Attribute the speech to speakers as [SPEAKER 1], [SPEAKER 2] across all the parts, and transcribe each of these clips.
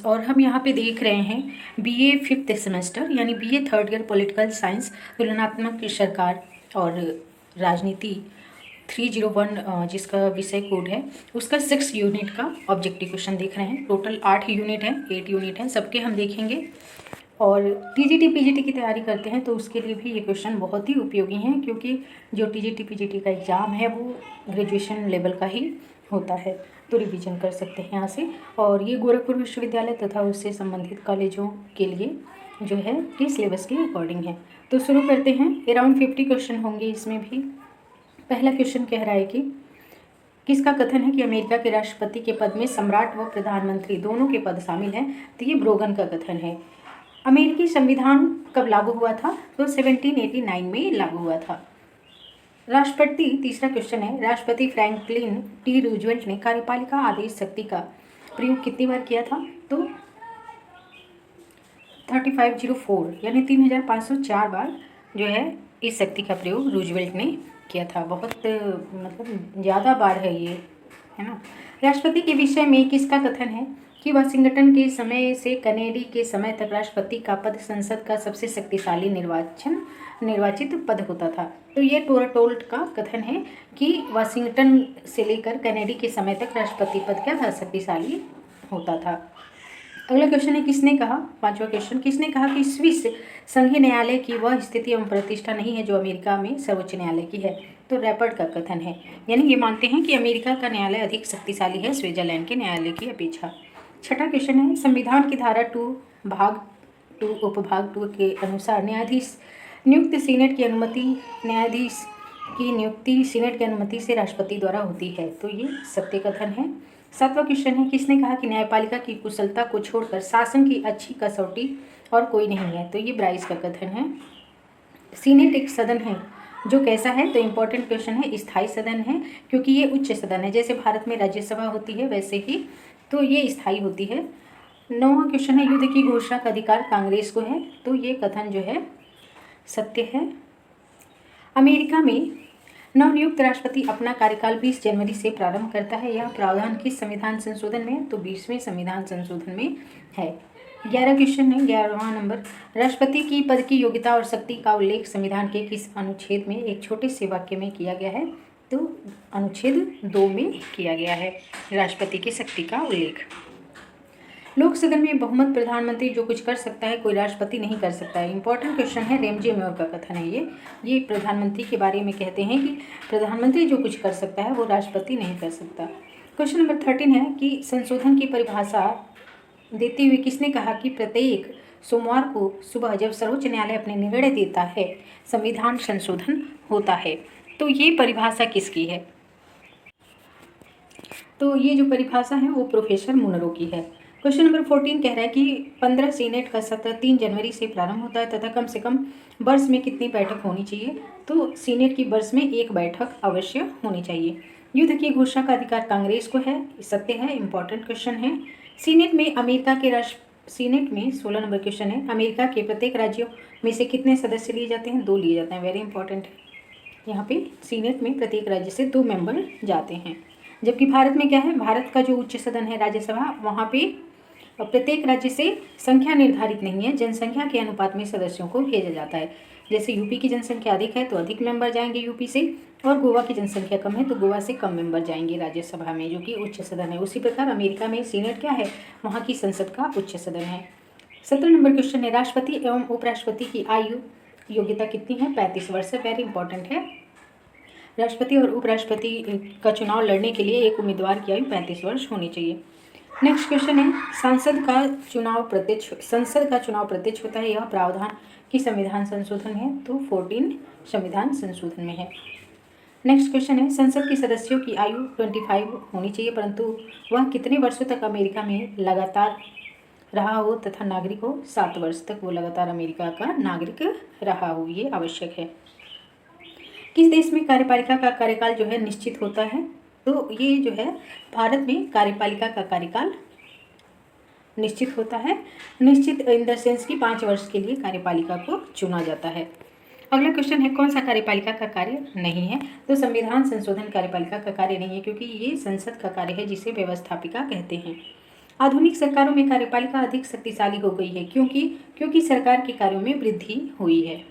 [SPEAKER 1] Students, और हम यहाँ पे देख रहे हैं बीए 5th सेमेस्टर यानी BA 3rd year political science तुलनात्मक सरकार और राजनीति 301 जिसका विषय कोड है उसका 6 यूनिट का ऑब्जेक्टिव क्वेश्चन देख रहे हैं। टोटल 8 यूनिट है, 8 यूनिट है, सबके हम देखेंगे। और टीजीटी पीजीटी की तैयारी करते हैं तो उसके लिए भी ये क्वेश्चन बहुत ही उपयोगी हैं, क्योंकि जो टीजीटी पीजीटी का एग्ज़ाम है वो ग्रेजुएशन लेवल का ही होता है, तो रिवीजन कर सकते हैं यहाँ से। और ये गोरखपुर विश्वविद्यालय तथा उससे संबंधित कॉलेजों के लिए जो है कि सिलेबस के अकॉर्डिंग है। तो शुरू करते हैं। अराउंड 50 क्वेश्चन होंगे इसमें भी। पहला क्वेश्चन कह रहा है कि किसका कथन है कि अमेरिका के राष्ट्रपति के पद में सम्राट व प्रधानमंत्री दोनों के पद शामिल हैं। तो ये ब्रोगन का कथन है। अमेरिकी संविधान कब लागू हुआ था? तो 1789 में लागू हुआ था। राष्ट्रपति, तीसरा क्वेश्चन है, राष्ट्रपति फ्रैंकलिन टी रूजवेल्ट ने कार्यपालिका आदेश शक्ति का प्रयोग कितनी बार किया था? तो 3504 यानी 3504 बार जो है इस शक्ति का प्रयोग रूजवेल्ट ने किया था। बहुत मतलब ज़्यादा बार है ये, है ना। राष्ट्रपति के विषय में किसका कथन है कि वाशिंगटन के समय से कनेडी के समय तक राष्ट्रपति का पद संसद का सबसे शक्तिशाली निर्वाचित पद होता था। तो ये टोल्ट का कथन है कि वाशिंगटन से लेकर कनेडी के समय तक राष्ट्रपति पद क्या था? शक्तिशाली होता था। अगला क्वेश्चन है, किसने कहा, पांचवा क्वेश्चन, किसने कहा कि स्विस संघीय न्यायालय की वह स्थिति एवं प्रतिष्ठा नहीं है जो अमेरिका में सर्वोच्च न्यायालय की है? तो रैपर्ड का कथन है, यानी ये मानते हैं कि अमेरिका का न्यायालय अधिक शक्तिशाली है स्विट्जरलैंड के न्यायालय की अपेक्षा। छठा क्वेश्चन है, संविधान की धारा 2 भाग 2 उपभाग 2 के अनुसार न्यायाधीश नियुक्त सीनेट की अनुमति से राष्ट्रपति द्वारा होती है। तो ये सत्य कथन है। सातवां क्वेश्चन है, किसने कहा कि न्यायपालिका की कुशलता को छोड़कर शासन की अच्छी कसौटी और कोई नहीं है? तो ये ब्राइस का कथन है। सीनेट एक सदन है जो कैसा है? तो इम्पोर्टेंट क्वेश्चन है, स्थायी सदन है, क्योंकि ये उच्च सदन है। जैसे भारत में राज्यसभा होती है वैसे ही तो ये स्थायी होती है। नौवां क्वेश्चन है, युद्ध की घोषणा का अधिकार कांग्रेस को है। तो ये कथन जो है सत्य है। अमेरिका में नवनियुक्त राष्ट्रपति अपना कार्यकाल 20 जनवरी से प्रारंभ करता है। यह प्रावधान किस संविधान संशोधन में? तो 20वें संविधान संशोधन में है। 11 क्वेश्चन है, 11वां नंबर, राष्ट्रपति की पद की योग्यता और शक्ति का उल्लेख संविधान के किस अनुच्छेद में एक छोटे से वाक्य में किया गया है? तो अनुच्छेद 2 में किया गया है राष्ट्रपति की शक्ति का उल्लेख। लोक सदन में बहुमत प्रधानमंत्री जो कुछ कर सकता है कोई राष्ट्रपति नहीं कर सकता है। इंपॉर्टेंट क्वेश्चन है, रेमजे मेयर का कथन है ये प्रधानमंत्री के बारे में कहते हैं कि प्रधानमंत्री जो कुछ कर सकता है वो राष्ट्रपति नहीं कर सकता। क्वेश्चन नंबर 13 है कि संशोधन की परिभाषा देते हुए किसने कहा कि प्रत्येक सोमवार को सुबह जब सर्वोच्च न्यायालय अपने निर्णय देता है संविधान संशोधन होता है? तो ये परिभाषा किसकी है? तो ये जो परिभाषा है वो प्रोफेसर मुनरो की है। क्वेश्चन नंबर 14 कह रहा है कि 15 सीनेट का सत्र 3 जनवरी से प्रारंभ होता है तथा कम से कम वर्ष में कितनी बैठक होनी चाहिए? तो सीनेट की वर्ष में 1 बैठक अवश्य होनी चाहिए। युद्ध की घोषणा का अधिकार कांग्रेस को है, सत्य है। इंपॉर्टेंट क्वेश्चन है। सीनेट में 16 नंबर क्वेश्चन है, अमेरिका के प्रत्येक राज्यों में से कितने सदस्य लिए जाते हैं? 2 लिए जाते हैं। वेरी इंपॉर्टेंट है। यहाँ पे सीनेट में प्रत्येक राज्य से 2 मेंबर जाते हैं। जबकि भारत में क्या है, भारत का जो उच्च सदन है राज्यसभा, वहाँ पे प्रत्येक राज्य से संख्या निर्धारित नहीं है, जनसंख्या के अनुपात में सदस्यों को भेजा जाता है। जैसे यूपी की जनसंख्या अधिक है तो अधिक मेंबर जाएंगे यूपी से, और गोवा की जनसंख्या कम है तो गोवा से कम मेंबर जाएंगे राज्यसभा में, जो कि उच्च सदन है। उसी प्रकार अमेरिका में सीनेट क्या है, वहाँ की संसद का उच्च सदन है। 17 नंबर क्वेश्चन है, राष्ट्रपति एवं उपराष्ट्रपति की आयु योग्यता कितनी है? 35 वर्ष है। वेरी इंपॉर्टेंट है। राष्ट्रपति और उपराष्ट्रपति का चुनाव लड़ने के लिए एक उम्मीदवार की आयु 35 वर्ष होनी चाहिए। नेक्स्ट क्वेश्चन है, संसद का चुनाव प्रत्यक्ष होता है, यह प्रावधान की संविधान संशोधन है? तो 14 संविधान संशोधन में है। नेक्स्ट क्वेश्चन है, संसद के सदस्यों की आयु 25 होनी चाहिए, परंतु वह कितने वर्षों तक अमेरिका में लगातार रहा हो तथा नागरिक हो? 7 वर्ष तक वो लगातार अमेरिका का नागरिक रहा हो, ये आवश्यक है। किस देश में कार्यपालिका का कार्यकाल जो है निश्चित होता है? तो ये जो है भारत में कार्यपालिका का कार्यकाल निश्चित होता है। निश्चित इन द सेंस कि 5 वर्ष के लिए कार्यपालिका को चुना जाता है। अगला क्वेश्चन है, कौन सा कार्यपालिका का कार्य नहीं है? तो संविधान संशोधन कार्यपालिका का कार्य नहीं है, क्योंकि ये संसद का कार्य है जिसे व्यवस्थापिका कहते हैं। आधुनिक सरकारों में कार्यपालिका अधिक शक्तिशाली हो गई है क्योंकि सरकार के कार्यों में वृद्धि हुई है।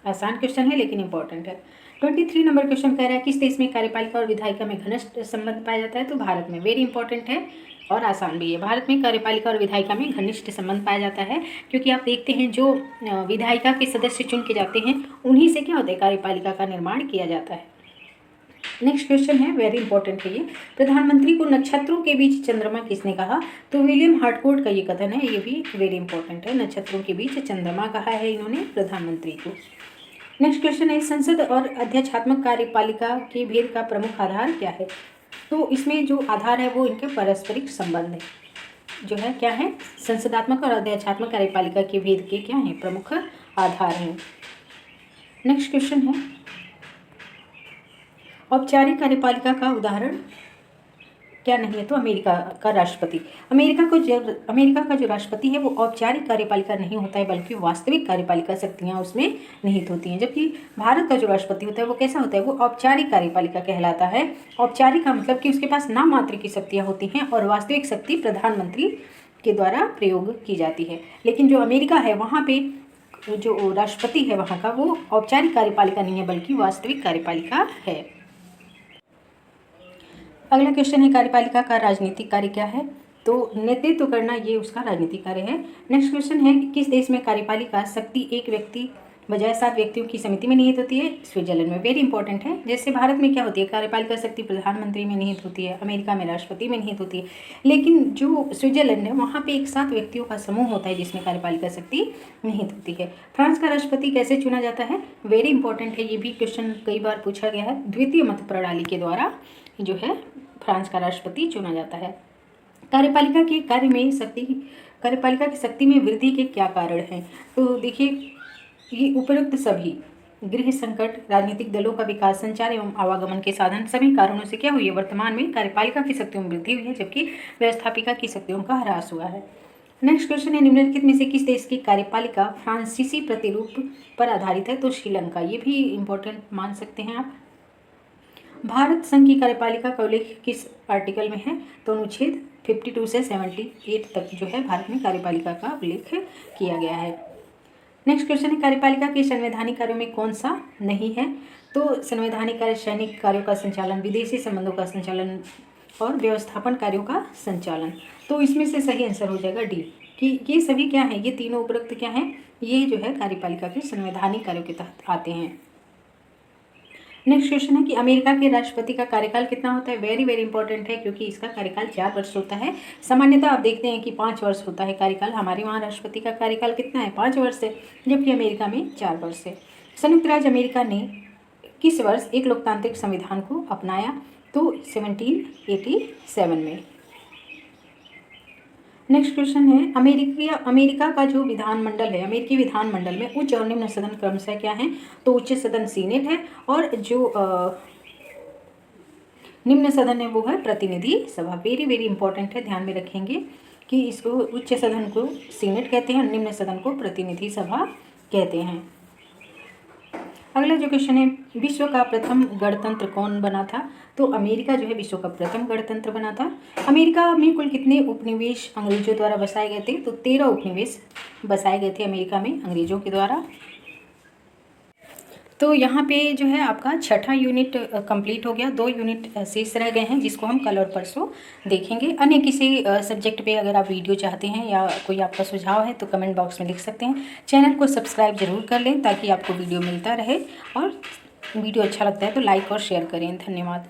[SPEAKER 1] आसान क्वेश्चन है लेकिन इंपॉर्टेंट है। 23 नंबर क्वेश्चन कह रहा है किस देश में कार्यपालिका और विधायिका में घनिष्ठ संबंध पाया जाता है? तो भारत में। वेरी इंपॉर्टेंट है और आसान भी है। भारत में कार्यपालिका और विधायिका में घनिष्ठ संबंध पाया जाता है क्योंकि आप देखते हैं जो विधायिका के सदस्य चुन के जाते हैं उन्हीं से क्या होता है, कार्यपालिका का निर्माण किया जाता है। नेक्स्ट क्वेश्चन है, वेरी इंपॉर्टेंट है ये। प्रधानमंत्री को नक्षत्रों के बीच चंद्रमा किसने कहा? तो विलियम हार्टकोर्ट का ये कथन है, ये भी वेरी इंपॉर्टेंट है। नक्षत्रों के बीच चंद्रमा कहा है इन्होंने प्रधानमंत्री को। नेक्स्ट क्वेश्चन है, संसद और अध्यक्षात्मक कार्यपालिका के भेद का प्रमुख आधार क्या है? तो इसमें जो आधार है वो इनके पारस्परिक संबंध है, जो है क्या है, संसदात्मक और अध्यक्षात्मक कार्यपालिका के भेद के क्या हैं, प्रमुख आधार हैं। नेक्स्ट क्वेश्चन है, औपचारिक कार्यपालिका का उदाहरण क्या नहीं है? तो अमेरिका का राष्ट्रपति। अमेरिका का जो राष्ट्रपति है वो औपचारिक कार्यपालिका नहीं होता है बल्कि वास्तविक कार्यपालिका शक्तियाँ उसमें निहित होती हैं। जबकि भारत का जो राष्ट्रपति होता है वो कैसा होता है, वो औपचारिक कार्यपालिका कहलाता है। औपचारिक का मतलब कि उसके पास नाम मात्र की शक्तियाँ होती हैं और वास्तविक शक्ति प्रधानमंत्री के द्वारा प्रयोग की जाती है। लेकिन जो अमेरिका है वहाँ पे जो राष्ट्रपति है वहाँ का वो औपचारिक कार्यपालिका नहीं है बल्कि वास्तविक कार्यपालिका है। अगला क्वेश्चन है, कार्यपालिका का राजनीतिक कार्य क्या है? तो नेतृत्व करना ये उसका राजनीतिक कार्य है। नेक्स्ट क्वेश्चन है, किस देश में कार्यपालिका शक्ति एक व्यक्ति बजाय 7 व्यक्तियों की समिति में निहित होती है? स्विट्जरलैंड में। वेरी इंपॉर्टेंट है। जैसे भारत में क्या होती है, कार्यपालिका शक्ति प्रधानमंत्री में निहित होती है, अमेरिका में राष्ट्रपति में निहित होती है, लेकिन जो स्विट्जरलैंड है वहाँ पे एक 7 व्यक्तियों का समूह होता है जिसमें कार्यपालिका शक्ति निहित होती है। फ्रांस का राष्ट्रपति कैसे चुना जाता है? वेरी इंपॉर्टेंट है, ये भी क्वेश्चन कई बार पूछा गया है। द्वितीय मत प्रणाली के द्वारा जो है फ्रांस का राष्ट्रपति चुना जाता है। कार्यपालिका के कार्य में कार्यपालिका की शक्ति में वृद्धि के क्या कारण हैं? तो देखिए, ये उपरोक्त सभी गृह संकट, राजनीतिक दलों का विकास, संचार एवं आवागमन के साधन, सभी कारणों से क्या हुई है, वर्तमान में कार्यपालिका की शक्तियों में वृद्धि हुई है जबकि व्यवस्थापिका की शक्तियों का ह्रास हुआ है। नेक्स्ट क्वेश्चन है, निम्नलिखित में से किस देश की कार्यपालिका फ्रांसीसी प्रतिरूप पर आधारित है? तो श्रीलंका। ये भी इंपॉर्टेंट मान सकते हैं आप। भारत संघ की कार्यपालिका का उल्लेख किस आर्टिकल में है? तो अनुच्छेद 52 से 78 तक जो है भारत में कार्यपालिका का उल्लेख किया गया है। नेक्स्ट क्वेश्चन है, कार्यपालिका के संवैधानिक कार्यों में कौन सा नहीं है? तो संवैधानिक कार्य सैनिक कार्यों का संचालन, विदेशी संबंधों का संचालन और व्यवस्थापन कार्यों का संचालन। तो इसमें से सही आंसर हो जाएगा डी, कि ये सभी क्या है, ये तीनों उपरोक्त क्या हैं, ये जो है कार्यपालिका के संवैधानिक कार्यों के तहत आते हैं। नेक्स्ट क्वेश्चन है कि अमेरिका के राष्ट्रपति का कार्यकाल कितना होता है? वेरी वेरी इंपॉर्टेंट है क्योंकि इसका कार्यकाल 4 वर्ष होता है। सामान्यतः आप देखते हैं कि 5 वर्ष होता है कार्यकाल। हमारे वहाँ राष्ट्रपति का कार्यकाल कितना है? 5 वर्ष है, जबकि अमेरिका में 4 वर्ष है। संयुक्त राज्य अमेरिका ने किस वर्ष एक लोकतांत्रिक संविधान को अपनाया? तो 1787 में। नेक्स्ट क्वेश्चन है, अमेरिका का जो विधानमंडल है, अमेरिकी विधानमंडल में उच्च और निम्न सदन क्रमशः क्या है? तो उच्च सदन सीनेट है और जो निम्न सदन है वो है प्रतिनिधि सभा। वेरी वेरी इंपॉर्टेंट है, ध्यान में रखेंगे कि इसको उच्च सदन को सीनेट कहते हैं और निम्न सदन को प्रतिनिधि सभा कहते हैं। अगला जो क्वेश्चन है, विश्व का प्रथम गणतंत्र कौन बना था? तो अमेरिका जो है विश्व का प्रथम गणतंत्र बना था। अमेरिका में कुल कितने उपनिवेश अंग्रेजों द्वारा बसाए गए थे? तो 13 उपनिवेश बसाए गए थे अमेरिका में अंग्रेजों के द्वारा। तो यहाँ पे जो है आपका 6ठा यूनिट कंप्लीट हो गया। 2 यूनिट शेष रह गए हैं जिसको हम कल और परसों देखेंगे। अन्य किसी सब्जेक्ट पे अगर आप वीडियो चाहते हैं या कोई आपका सुझाव है तो कमेंट बॉक्स में लिख सकते हैं। चैनल को सब्सक्राइब जरूर कर लें ताकि आपको वीडियो मिलता रहे, और वीडियो अच्छा लगता है तो लाइक और शेयर करें। धन्यवाद।